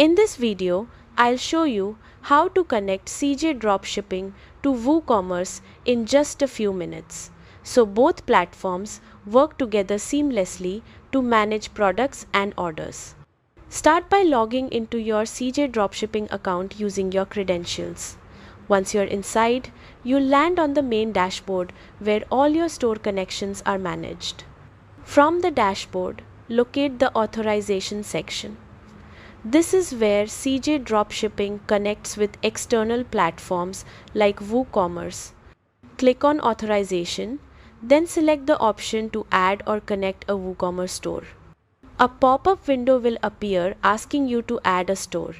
In this video, I'll show you how to connect CJ Dropshipping to WooCommerce in just a few minutes. So both platforms work together seamlessly to manage products and orders. Start by logging into your CJ Dropshipping account using your credentials. Once you're inside, you'll land on the main dashboard where all your store connections are managed. From the dashboard, locate the authorization section. This is where CJ Dropshipping connects with external platforms like WooCommerce. Click on Authorization, then select the option to add or connect a WooCommerce store. A pop-up window will appear asking you to add a store.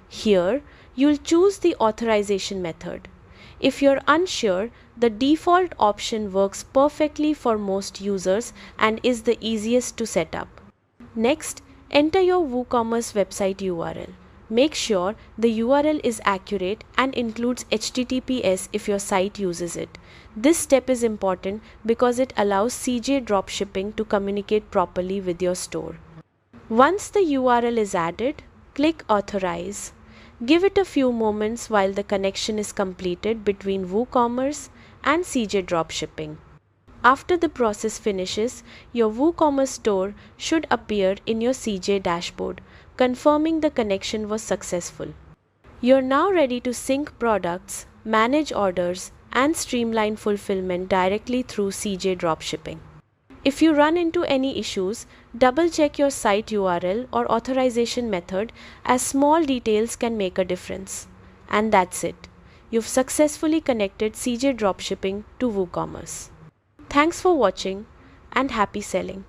Here, you'll choose the authorization method. If you're unsure, the default option works perfectly for most users and is the easiest to set up. Next, enter your WooCommerce website URL. Make sure the URL is accurate and includes HTTPS if your site uses it. This step is important because it allows CJ Dropshipping to communicate properly with your store. Once the URL is added, click Authorize. Give it a few moments while the connection is completed between WooCommerce and CJ Dropshipping. After the process finishes, your WooCommerce store should appear in your CJ dashboard, confirming the connection was successful. You're now ready to sync products, manage orders, and streamline fulfillment directly through CJ Dropshipping. If you run into any issues, double-check your site URL or authorization method, as small details can make a difference. And that's it. You've successfully connected CJ Dropshipping to WooCommerce. Thanks for watching and happy selling.